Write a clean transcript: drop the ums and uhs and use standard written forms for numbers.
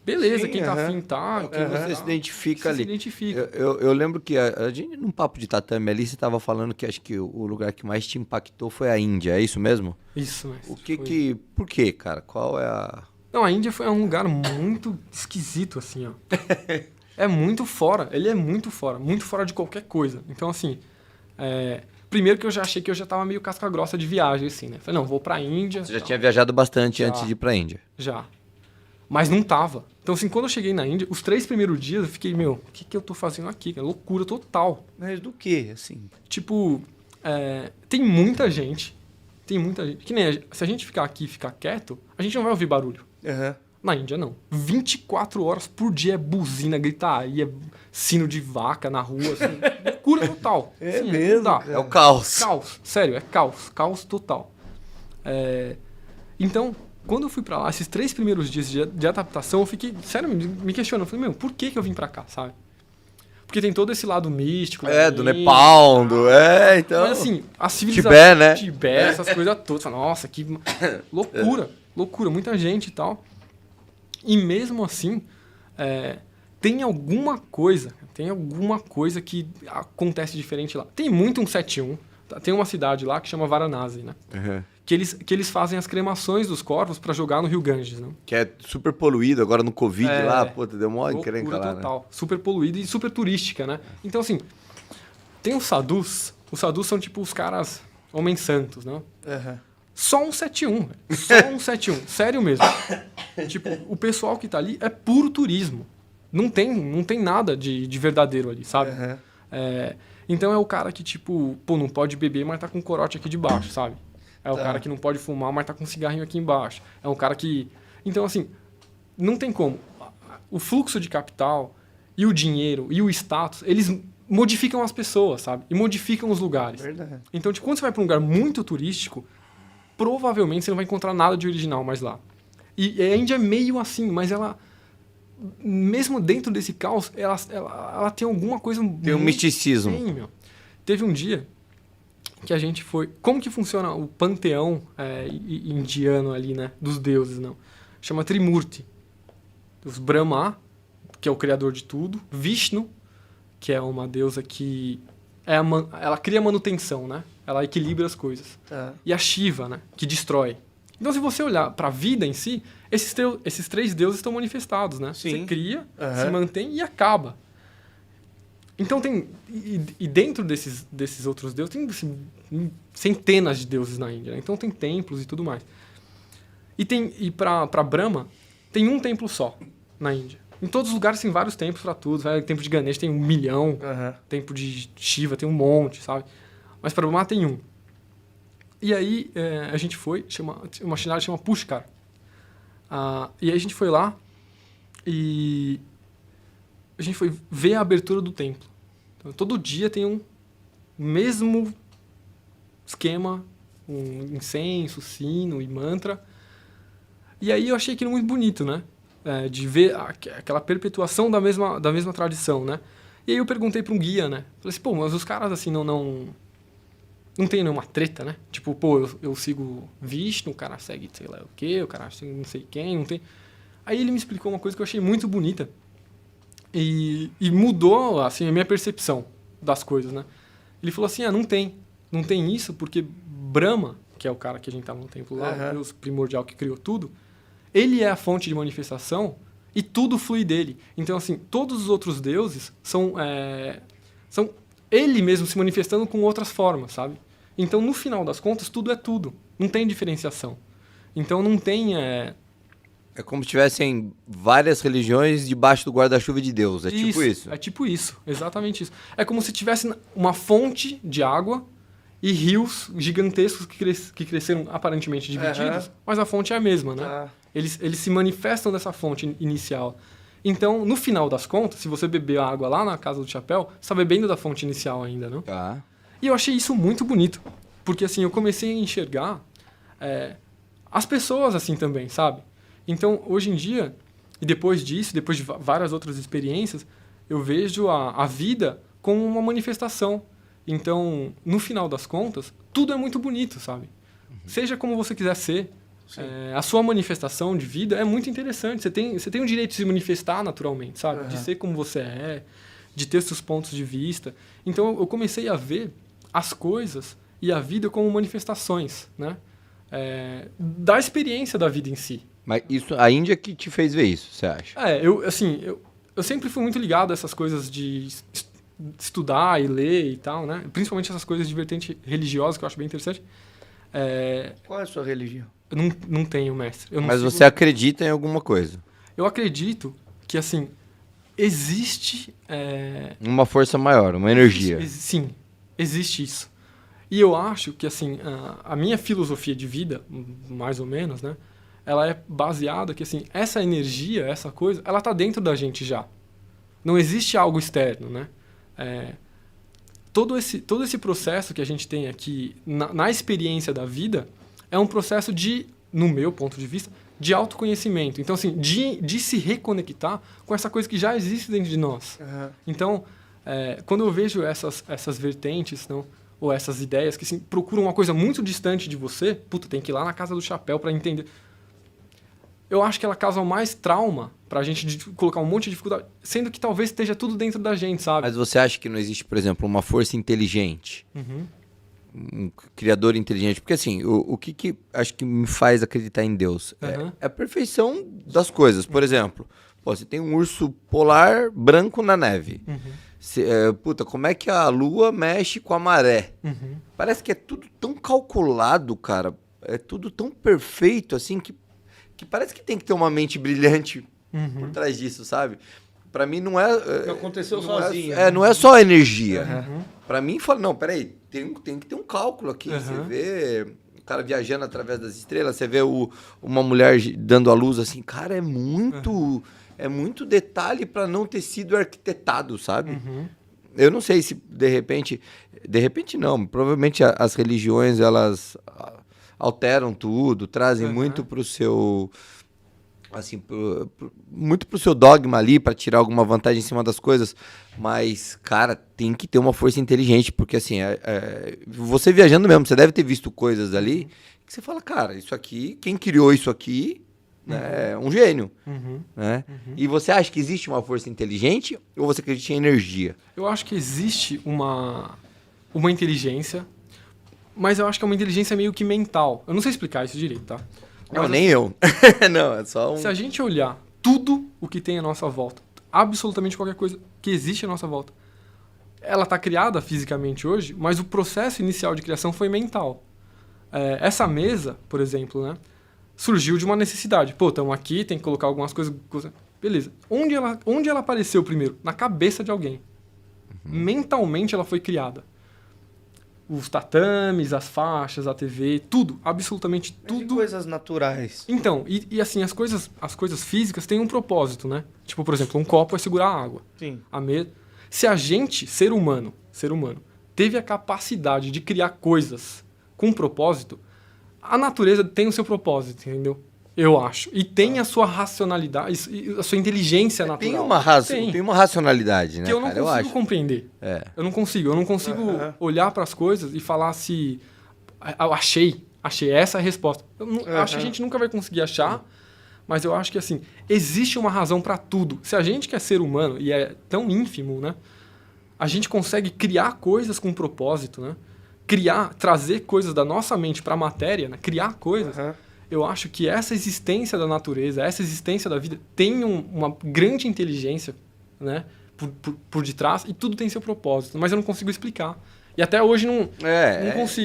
beleza, Sim, quem tá afim tá. Quem você se identifica ali. Se identifica. Eu lembro que a gente, num papo de tatame ali, você estava falando que acho que o lugar que mais te impactou foi a Índia, é isso mesmo? Isso, mestre. Por quê, cara? Qual é a... Não, a Índia foi um lugar muito esquisito, assim, ó. É muito fora, ele é muito fora de qualquer coisa. Então, assim, primeiro que eu já achei que eu já tava meio casca grossa de viagem, assim, né? Falei, não, vou pra Índia. Você já tinha viajado bastante Já. antes de ir pra Índia? Já. Mas não tava. Então, assim, quando eu cheguei na Índia, os 3 primeiros dias eu fiquei, o que eu tô fazendo aqui? É loucura total. Mas do quê, assim? Tipo, tem muita gente. Que nem se a gente ficar aqui e ficar quieto, a gente não vai ouvir barulho. Uhum. Na Índia, não. 24 horas por dia é buzina, gritaria, sino de vaca na rua, assim. Loucura total. É Assim, mesmo, não dá. cara. É o caos. Caos. Sério, é caos. Caos total. Então, quando eu fui pra lá, esses 3 primeiros dias de adaptação, eu fiquei, sério, me questionando. Eu falei, por que eu vim pra cá, sabe? Porque tem todo esse lado místico. Do Nepal, então... Mas assim, a civilização... Tibete, né? Tibete, essas coisas todas. Fala, nossa, que loucura. Loucura, muita gente e tal. E mesmo assim, tem alguma coisa que acontece diferente lá. Tem muito um 71. Tem uma cidade lá que chama Varanasi, né? Uhum. Que eles fazem as cremações dos corpos pra jogar no Rio Ganges, né? Que é super poluído, agora no Covid lá, deu mó encrenca Loucura lá, total. né? Super poluída e super turística, né? Então, assim, tem os sadhus. Os sadhus são tipo os caras homens santos, né? Uhum. Só um 71, velho. Só um 71. Sério mesmo. Tipo, o pessoal que tá ali é puro turismo. Não tem nada de verdadeiro ali, sabe? Uhum. Então é o cara que, tipo, não pode beber, mas tá com um corote aqui de baixo, sabe? É o cara que não pode fumar, mas tá com um cigarrinho aqui embaixo. É um cara que... Então, assim, não tem como. O fluxo de capital e o dinheiro e o status, eles modificam as pessoas, sabe? E modificam os lugares. Verdade. Então, tipo, quando você vai pra um lugar muito turístico, provavelmente você não vai encontrar nada de original mais lá. E a Índia é meio assim, mas ela... Mesmo dentro desse caos, ela tem alguma coisa... Tem um misticismo. Tem, meu. Teve um dia que a gente foi... Como que funciona o panteão indiano ali, né? Dos deuses, não? Chama Trimurti. Os Brahma, que é o criador de tudo. Vishnu, que é uma deusa que... ela cria manutenção, né? Ela equilibra as coisas. E a Shiva, né? Que destrói. Então, se você olhar para a vida em si, esses 3 deuses estão manifestados, né? Sim. Você cria, se mantém e acaba. Então, tem... E dentro desses outros deuses, tem assim, centenas de deuses na Índia, né? Então, tem templos e tudo mais. E para Brahma, tem um templo só na Índia. Em todos os lugares tem vários templos para tudo. O templo de Ganesh tem 1 milhão. Templo de Shiva tem um monte, sabe? Mas para Brahma tem um. E aí a gente foi, uma cidade chama Pushkar. E aí a gente foi lá e a gente foi ver a abertura do templo. Então, todo dia tem um mesmo esquema, um incenso, sino e mantra. E aí eu achei aquilo muito bonito, né? De ver aquela perpetuação da mesma tradição, né? E aí eu perguntei para um guia, né? Falei assim, mas os caras assim não tem nenhuma treta, né? Tipo, eu sigo Vishnu, o cara segue sei lá o quê, o cara segue não sei quem, não tem... Aí ele me explicou uma coisa que eu achei muito bonita e mudou, assim, a minha percepção das coisas, né? Ele falou assim, não tem isso porque Brahma, que é o cara que a gente tá no templo lá, o Deus primordial que criou tudo, ele é a fonte de manifestação e tudo flui dele. Então, assim, todos os outros deuses são ele mesmo se manifestando com outras formas, sabe? Então, no final das contas, tudo é tudo. Não tem diferenciação. Então, não tem... É como se tivessem várias religiões debaixo do guarda-chuva de Deus. Tipo isso. É tipo isso. Exatamente isso. É como se tivesse uma fonte de água e rios gigantescos que cresceram aparentemente divididos, mas a fonte é a mesma, né? Eles se manifestam dessa fonte inicial. Então, no final das contas, se você beber a água lá na Casa do Chapéu, você está bebendo da fonte inicial ainda, não? E eu achei isso muito bonito. Porque, assim, eu comecei a enxergar as pessoas assim também, sabe? Então, hoje em dia, e depois disso, depois de várias outras experiências, eu vejo a vida como uma manifestação. Então, no final das contas, tudo é muito bonito, sabe? Seja como você quiser ser, A sua manifestação de vida é muito interessante. Você tem o direito de se manifestar naturalmente, sabe? De ser como você é, de ter seus pontos de vista. Então, eu comecei a ver as coisas e a vida como manifestações, né? Da experiência da vida em si. Mas isso, a Índia que te fez ver isso, você acha? Eu sempre fui muito ligado a essas coisas de estudar e ler e tal, né? Principalmente essas coisas de vertente religiosa, que eu acho bem interessante. Qual é a sua religião? Eu não tenho, mestre. Mas você acredita em alguma coisa? Eu acredito que, assim, existe... Uma força maior, uma energia. Sim, existe isso. E eu acho que, assim, a minha filosofia de vida, mais ou menos, né? Ela é baseada que, assim, essa energia, essa coisa, ela tá dentro da gente já. Não existe algo externo, né? Todo esse processo que a gente tem aqui na experiência da vida é um processo de, no meu ponto de vista, de autoconhecimento. Então, assim, de se reconectar com essa coisa que já existe dentro de nós. Então, quando eu vejo essas vertentes, não, ou essas ideias que assim, procuram uma coisa muito distante de você, tem que ir lá na casa do chapéu para entender. Eu acho que ela causa mais trauma pra gente colocar um monte de dificuldade, sendo que talvez esteja tudo dentro da gente, sabe? Mas você acha que não existe, por exemplo, uma força inteligente? Um criador inteligente? Porque assim, o que acho que me faz acreditar em Deus? É a perfeição das coisas. Por exemplo, você tem um urso polar branco na neve. Como é que a lua mexe com a maré? Parece que é tudo tão calculado, cara. É tudo tão perfeito, assim, que parece que tem que ter uma mente brilhante por trás disso, sabe? Pra mim não é... Não aconteceu sozinho. Não é só energia. Pra mim, fala, não, peraí, tem que ter um cálculo aqui. Você vê o cara viajando através das estrelas, você vê uma mulher dando a luz assim, cara, é muito detalhe pra não ter sido arquitetado, sabe? Eu não sei se, de repente não, provavelmente as religiões, elas alteram tudo, trazem muito pro seu... assim, muito pro seu dogma ali, pra tirar alguma vantagem em cima das coisas, mas, cara, tem que ter uma força inteligente, porque assim, você viajando mesmo, você deve ter visto coisas ali, que você fala, cara, isso aqui, quem criou isso aqui, né, é um gênio, né? E você acha que existe uma força inteligente, ou você acredita em energia? Eu acho que existe uma inteligência, mas eu acho que é uma inteligência meio que mental. Eu não sei explicar isso direito, tá? Não, nem eu. Não, é só Se a gente olhar tudo o que tem à nossa volta, absolutamente qualquer coisa que existe à nossa volta, ela está criada fisicamente hoje, mas o processo inicial de criação foi mental. Essa mesa, por exemplo, né, surgiu de uma necessidade. Estamos aqui, tem que colocar algumas coisas... Beleza. Onde ela apareceu primeiro? Na cabeça de alguém. Mentalmente ela foi criada. Os tatames, as faixas, a TV, tudo, absolutamente tudo. E coisas naturais. Então, e assim, as coisas físicas têm um propósito, né? Tipo, por exemplo, um copo é segurar a água. Sim. Se a gente, ser humano, teve a capacidade de criar coisas com propósito, a natureza tem o seu propósito, entendeu? Eu acho. E tem a sua racionalidade, a sua inteligência natural. Tem uma racionalidade, né, que eu não consigo compreender. Eu não consigo olhar para as coisas e falar se... Eu achei essa é a resposta. Acho que a gente nunca vai conseguir achar, mas eu acho que, assim, existe uma razão para tudo. Se a gente que é ser humano, e é tão ínfimo, né? A gente consegue criar coisas com propósito, né? Trazer coisas da nossa mente para a matéria, né? Criar coisas... Eu acho que essa existência da natureza, essa existência da vida tem uma grande inteligência, né, por detrás, e tudo tem seu propósito. Mas eu não consigo explicar. E até hoje não consigo.